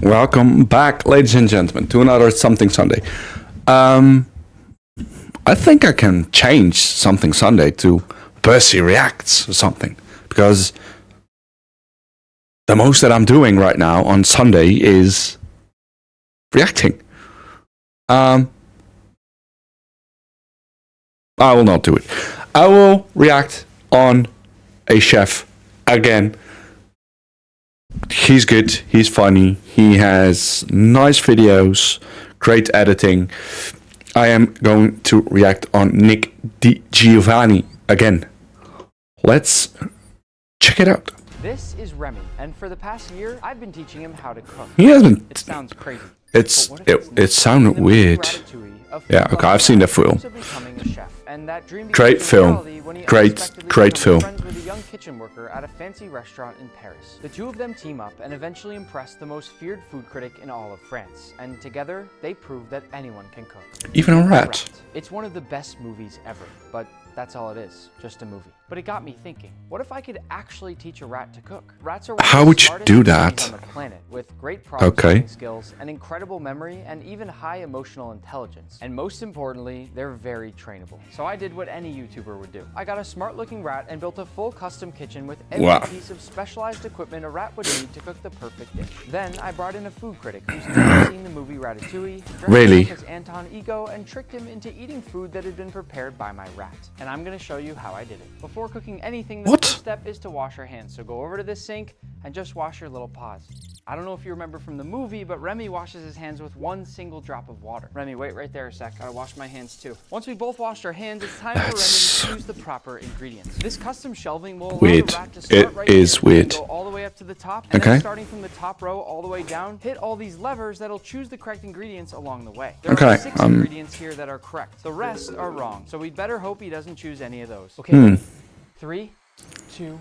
Welcome back, ladies and gentlemen, to another Something Sunday. I think I can change Something Sunday to Percy Reacts or something, because the most that I'm doing right now on Sunday is reacting. I will not do it. I will react on a chef again. He's good, he's funny, he has nice videos, great editing. I am going to react on Nick Di Giovanni again. Let's check it out. This is Remy, and for the past year, I've been teaching him how to cook. He hasn't. It sounds crazy. It sounded weird. Yeah, okay, I've seen the film. Great film. Great film. With a young kitchen worker at a fancy restaurant in Paris. The two of them team up and eventually impress the most feared food critic in all of France. And together, they prove that anyone can cook. Even a rat. It's one of the best movies ever, but that's all it is, just a movie. But it got me thinking, what if I could actually teach a rat to cook? Rats are How would you do that? On the planet, with great problem-solving skills, an incredible memory, and even high emotional intelligence. And most importantly, they're very trainable. So I did what any YouTuber would do. I got a smart-looking rat and built a full custom kitchen with every piece of specialized equipment a rat would need to cook the perfect dish. Then I brought in a food critic who's never seen the movie Ratatouille, Really? as Anton Ego, and tricked him into eating food that had been prepared by my rat. And I'm gonna show you how I did it. Before cooking anything, the first step is to wash your hands. So go over to this sink and just wash your little paws. I don't know if you remember from the movie, but Remy washes his hands with one single drop of water. Remy, wait right there a sec. Gotta wash my hands too. Once we both washed our hands, it's time for Remy to choose the proper ingredients. This custom shelving will allow the rat to start right here and go all the way up to the top. And then starting from the top row all the way down, hit all these levers that'll choose the correct ingredients along the way. There are 6 ingredients here that are correct. The rest are wrong. So we'd better hope he doesn't choose any of those. Okay, 3, 2,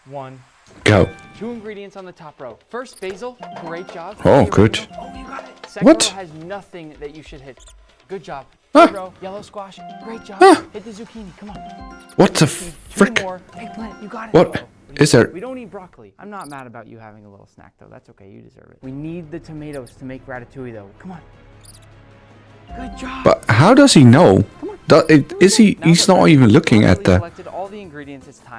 1. Go. 2 ingredients on the top row. First, basil. Great job. Oh, good. Oh, you got it. Second row has nothing that you should hit. Good job. Third row, yellow squash. Great job. Hit the zucchini. Come on. What the frick? 2 more. Eggplant. You got it. What is there? We don't eat broccoli. I'm not mad about you having a little snack, though. That's okay. You deserve it. We need the tomatoes to make ratatouille, though. Come on. Good job. But how does he know? He's not even looking at the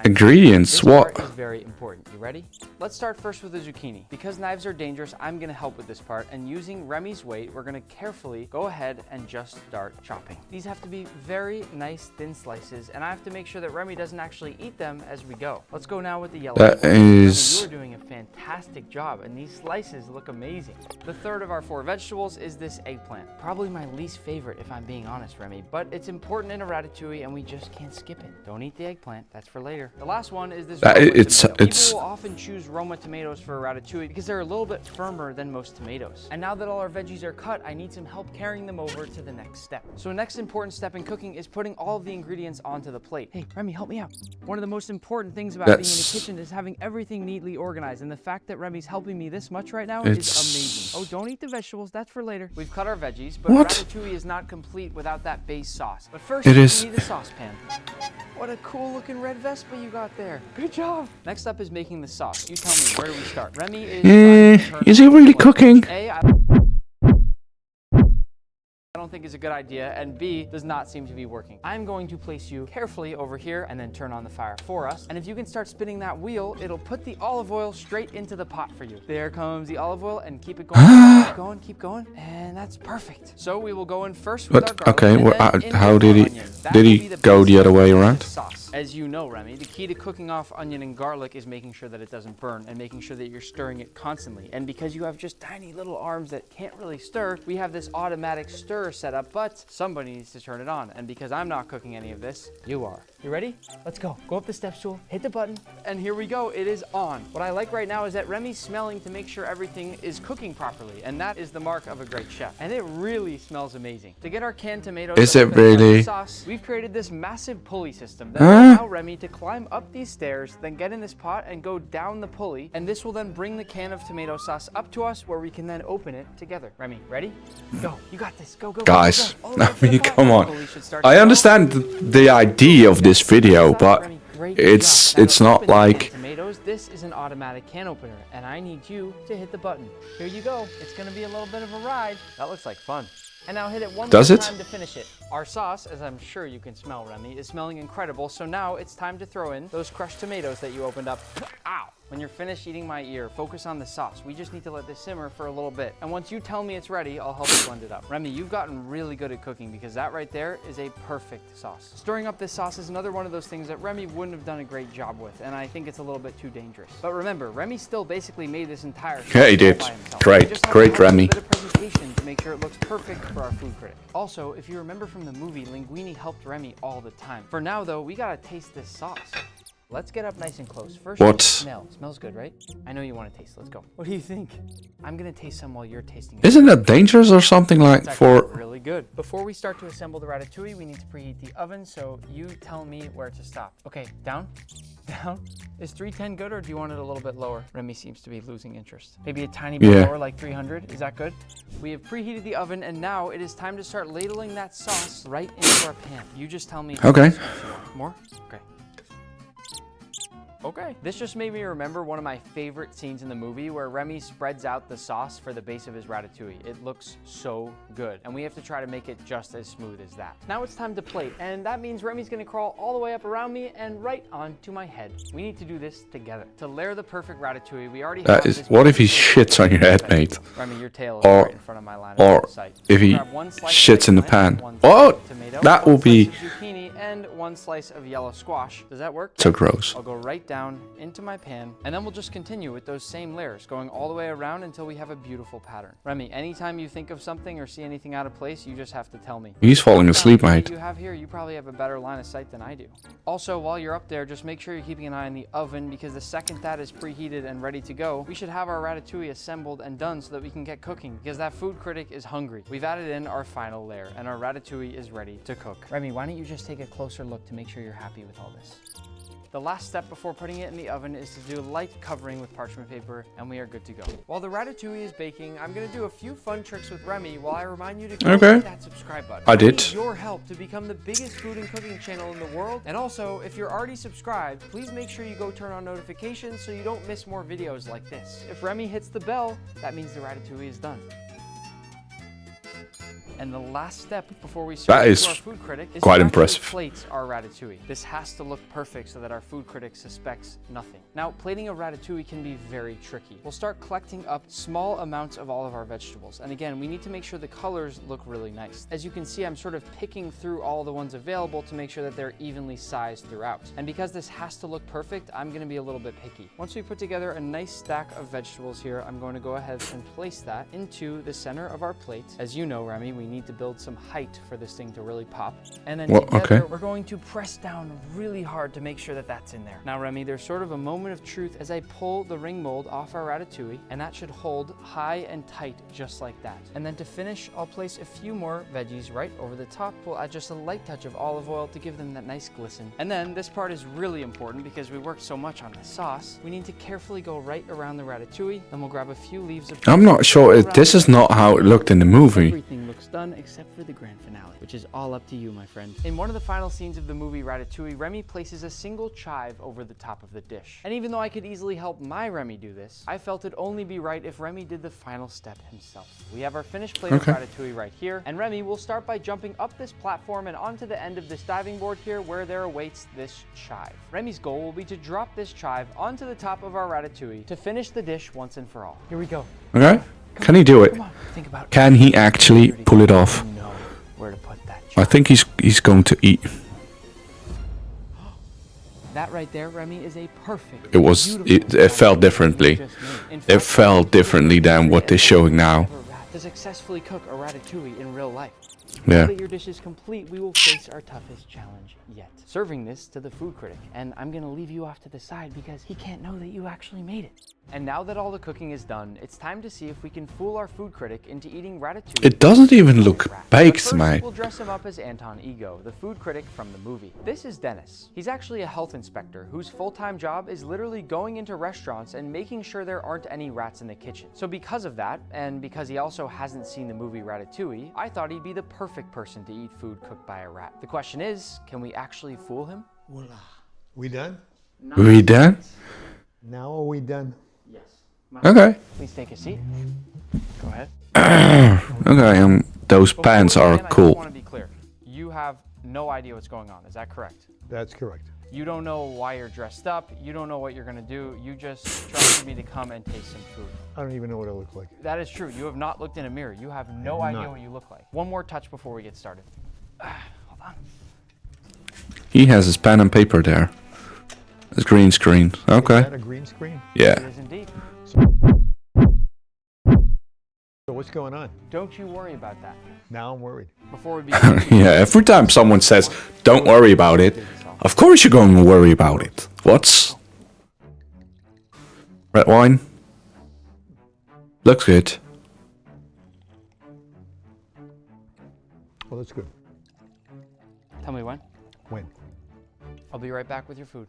ingredients. What? Is very important. You ready? Let's start first with the zucchini. Because knives are dangerous, I'm going to help with this part. And using Remy's weight, we're going to carefully go ahead and just start chopping. These have to be very nice, thin slices. And I have to make sure that Remy doesn't actually eat them as we go. Let's go now with the yellow. Remy, you're doing a fantastic job. And these slices look amazing. The third of our 4 vegetables is this eggplant. Probably my least favorite, if I'm being honest, Remy. But it's important in a ratatouille, and we just can't skip it. Don't eat the eggplant. That's for later. The last one is this Roma tomato. People will often choose Roma tomatoes for a ratatouille because they're a little bit firmer than most tomatoes. And now that all our veggies are cut, I need some help carrying them over to the next step. So next important step in cooking is putting all of the ingredients onto the plate. Hey, Remy, help me out. One of the most important things about being in the kitchen is having everything neatly organized. And the fact that Remy's helping me this much right now is amazing. Oh, don't eat the vegetables. That's for later. We've cut our veggies, but ratatouille is not complete without that base sauce. But first, we need the saucepan. What a cool looking red Vespa you got there. Good job. Next up is making the sauce. You tell me, where do we start? Remy is he really cooking? I don't think is a good idea, and B, does not seem to be working. I'm going to place you carefully over here and then turn on the fire for us. And if you can start spinning that wheel, it'll put the olive oil straight into the pot for you. There comes the olive oil, and keep it going. Keep going, keep going, and that's perfect. So we will go in first with our garlic. How did he go the other way around? Sauce. As you know, Remy, the key to cooking off onion and garlic is making sure that it doesn't burn and making sure that you're stirring it constantly. And because you have just tiny little arms that can't really stir, we have this automatic stir set up, but somebody needs to turn it on. And because I'm not cooking any of this, you are. You ready? Let's go. Go up the step stool, hit the button, and here we go. It is on. What I like right now is that Remy's smelling to make sure everything is cooking properly, and that is the mark of a great chef. And it really smells amazing. To get our canned tomatoes sauce, we've created this massive pulley system that will allow Remy to climb up these stairs, then get in this pot and go down the pulley, and this will then bring the can of tomato sauce up to us where we can then open it together. Remy, ready? Go. You got this. Go, go, guys. I mean, come on. I understand the idea of this video, but it's not like tomatoes, this is an automatic can opener, and I need you to hit the button. Here you go. It's gonna be a little bit of a ride. That looks like fun. And now hit it one more time to finish it. Our sauce, as I'm sure you can smell, Remy, is smelling incredible. So now it's time to throw in those crushed tomatoes that you opened up. Ow! When you're finished eating my ear, focus on the sauce. We just need to let this simmer for a little bit. And once you tell me it's ready, I'll help you blend it up. Remy, you've gotten really good at cooking because that right there is a perfect sauce. Stirring up this sauce is another one of those things that Remy wouldn't have done a great job with, and I think it's a little bit too dangerous. But remember, Remy still basically made this entire sauce yeah, he did. by himself. Great Remy. A bit of presentation to make sure it looks perfect for our food critic. Also, if you remember from the movie, Linguini helped Remy all the time. For now, though, we gotta taste this sauce. Let's get up nice and close. First, smell. Smells good, right? I know you want to taste. Let's go. What do you think? I'm gonna taste some while you're tasting it. Isn't that dangerous or something like for? Really good. Before we start to assemble the ratatouille, we need to preheat the oven. So you tell me where to stop. Okay, down. Down. Is 310 good, or do you want it a little bit lower? Remy seems to be losing interest. Maybe a tiny bit lower, like 300. Is that good? We have preheated the oven, and now it is time to start ladling that sauce right into our pan. You just tell me. Okay. More? Okay. Okay. This just made me remember one of my favorite scenes in the movie where Remy spreads out the sauce for the base of his ratatouille. It looks so good, and we have to try to make it just as smooth as that. Now it's time to plate, and that means Remy's gonna crawl all the way up around me and right onto my head. We need to do this together. To layer the perfect ratatouille, we already have this. What if he shits on your head, mate? Remy, your tail is right in front of my line of sight. If he shits in the pan. What? That will be zucchini and one slice of yellow squash. Does that work? so gross. I'll go right down into my pan, and then we'll just continue with those same layers, going all the way around until we have a beautiful pattern. Remy, anytime you think of something or see anything out of place, you just have to tell me. He's falling asleep, mate. You have here, you probably have a better line of sight than I do. Also, while you're up there, just make sure you're keeping an eye on the oven, because the second that is preheated and ready to go, we should have our ratatouille assembled and done so that we can get cooking, because that food critic is hungry. We've added in our final layer, and our ratatouille is ready to cook. Remy, why don't you just take a closer look to make sure you're happy with all this? The last step before putting it in the oven is to do light covering with parchment paper, and we are good to go. While the ratatouille is baking, I'm going to do a few fun tricks with Remy while I remind you to go hit that subscribe button. I did. I need your help to become the biggest food and cooking channel in the world. And also, if you're already subscribed, please make sure you go turn on notifications so you don't miss more videos like this. If Remy hits the bell, that means the ratatouille is done. And the last step before we serve it to our food critic is quite to impressive. Plate our ratatouille. This has to look perfect so that our food critic suspects nothing. Now, plating a ratatouille can be very tricky. We'll start collecting up small amounts of all of our vegetables. And again, we need to make sure the colors look really nice. As you can see, I'm sort of picking through all the ones available to make sure that they're evenly sized throughout. And because this has to look perfect, I'm gonna be a little bit picky. Once we put together a nice stack of vegetables here, I'm going to go ahead and place that into the center of our plate. As you know, Remy, we need to build some height for this thing to really pop. And then together, we're going to press down really hard to make sure that that's in there. Now, Remy, there's sort of a moment of truth as I pull the ring mold off our ratatouille, and that should hold high and tight just like that. And then to finish, I'll place a few more veggies right over the top. We'll add just a light touch of olive oil to give them that nice glisten. And then this part is really important because we worked so much on the sauce. We need to carefully go right around the ratatouille. Then we'll grab a few leaves of... I'm not sure. This is not how it looked in the movie. Everything looks done except for the grand finale, which is all up to you, my friend. In one of the final scenes of the movie Ratatouille, Remy places a single chive over the top of the dish. And even though I could easily help my Remy do this, I felt it'd only be right if Remy did the final step himself. We have our finished plate of Ratatouille right here, and Remy will start by jumping up this platform and onto the end of this diving board here where there awaits this chive. Remy's goal will be to drop this chive onto the top of our Ratatouille to finish the dish once and for all. Here we go. Okay. Can he do it? Can he actually pull it off? Where to put that I think he's going to eat. That right there, Remy, is a perfect. It felt differently. It felt differently than what they're showing now. To successfully cook a ratatouille in real life. Yeah. Now that your dish is complete, we will face our toughest challenge yet. Serving this to the food critic. And I'm gonna leave you off to the side because he can't know that you actually made it. And now that all the cooking is done, it's time to see if we can fool our food critic into eating ratatouille. It doesn't even look baked, mate. We'll dress him up as Anton Ego, the food critic from the movie. This is Dennis. He's actually a health inspector whose full-time job is literally going into restaurants and making sure there aren't any rats in the kitchen. So because of that, and because he also hasn't seen the movie Ratatouille, I thought he'd be the perfect person to eat food cooked by a rat. The question is, can we actually fool him? Voila. We done? We done? Now are we done? Yes. Okay. Please take a seat. Go ahead. Okay, those Before pants we are begin, I cool. just want to be clear. You have no idea what's going on. Is that correct? That's correct. You don't know why you're dressed up. You don't know what you're going to do. You just trusted me to come and taste some food. I don't even know what I look like. That is true. You have not looked in a mirror. You have no have idea not. what you look like. One more touch before we get started. Hold on. He has his pen and paper there. His green screen. Is Okay. that a green screen? It Yeah. is indeed. So what's going on? Don't you worry about that. Now I'm worried. Before we begin, Yeah, every time someone says, don't worry about it, of course you're going to worry about it. What's... Red wine? Looks good. Well, that's good. tell me when. When? I'll be right back with your food.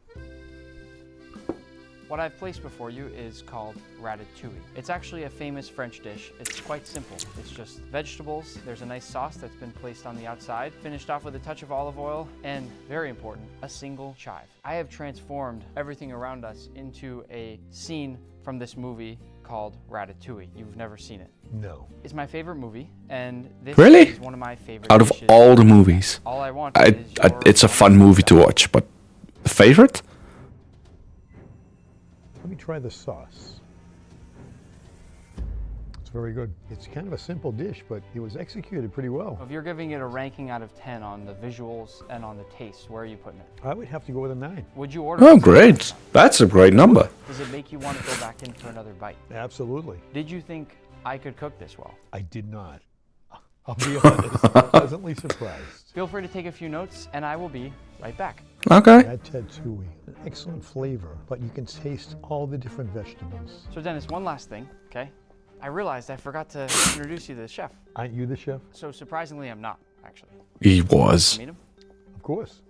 What I've placed before you is called Ratatouille. It's actually a famous French dish. It's quite simple. It's just vegetables. There's a nice sauce that's been placed on the outside, finished off with a touch of olive oil, and very important, a single chive. I have transformed everything around us into a scene from this movie called Ratatouille. You've never seen it. No. It's my favorite movie, and this Really? is one of my favorite Out of dishes. all the movies. All I want is your It's a fun movie to watch, but... Favorite? Let me try the sauce. It's very good. It's kind of a simple dish, but it was executed pretty well. If you're giving it a ranking out of 10 on the visuals and on the taste, where are you putting it? I would have to go with a 9. Would you order Oh, it? great. That's a great number. Does it make you want to go back in for another bite? Absolutely. Did you think I could cook this well? I did not. I'll be honest. Pleasantly surprised. Feel free to take a few notes, and I will be right back. Okay. Ratatouille. An excellent flavor, but you can taste all the different vegetables. So Dennis, one last thing, okay? I realized I forgot to introduce you to the chef. Aren't you the chef? So surprisingly, I'm not, actually. He was. Meet him? Of course.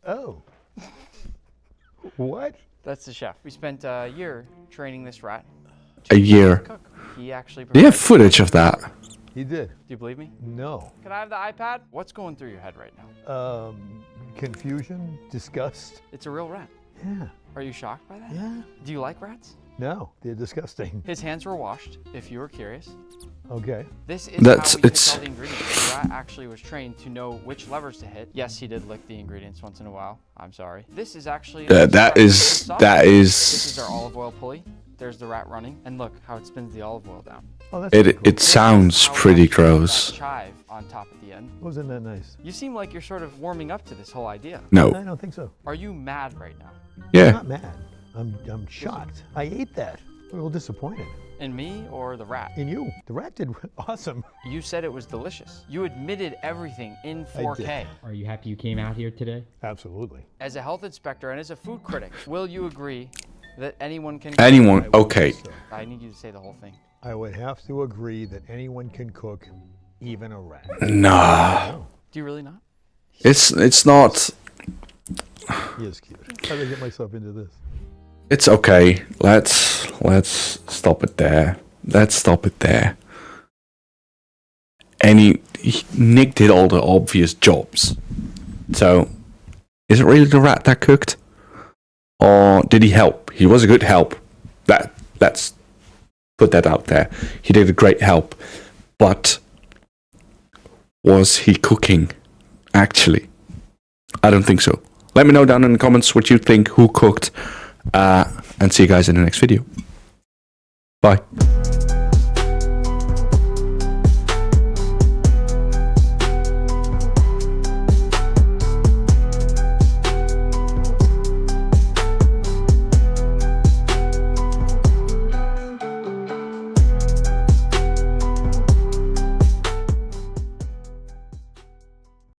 Oh. What? That's the chef. We spent a year training this rat A year. to cook. He actually Do you have prepared- footage of that? He did. Do you believe me? No. Can I have the iPad? What's going through your head right now? Confusion, disgust. It's a real rat. Yeah. Are you shocked by that? Yeah. Do you like rats? No, they're disgusting. His hands were washed, if you were curious. Okay. This is That's- how we it's- picked all the ingredients. The rat actually was trained to know which levers to hit. Yes, he did lick the ingredients once in a while. I'm sorry. This is actually That is... This is our olive oil pulley. There's the rat running, and look how it spins the olive oil down. Oh, that's pretty cool. It sounds How we pretty actually put gross. that chive on top at the end. Wasn't that nice? You seem like you're sort of warming up to this whole idea. No. I don't think so. Are you mad right now? I'm Yeah. not mad. I'm shocked. I ate that. I'm a little disappointed. In me or the rat? In you. The rat did awesome. You said it was delicious. You admitted everything in 4K. Are you happy you came out here today? Absolutely. As a health inspector and as a food critic, will you agree that anyone can Anyone? Okay. So I need you to say the whole thing. I would have to agree that anyone can cook, even a rat. Nah. Oh, Do you really not? It's not... he is cute. How did I get myself into this? It's okay. Let's stop it there. Let's stop it there. Nick did all the obvious jobs. So, is it really the rat that cooked? Or did he help? He was a good help. Let's put that out there. He did a great help. But was he cooking? Actually, I don't think so. Let me know down in the comments what you think, who cooked. And see you guys in the next video. Bye.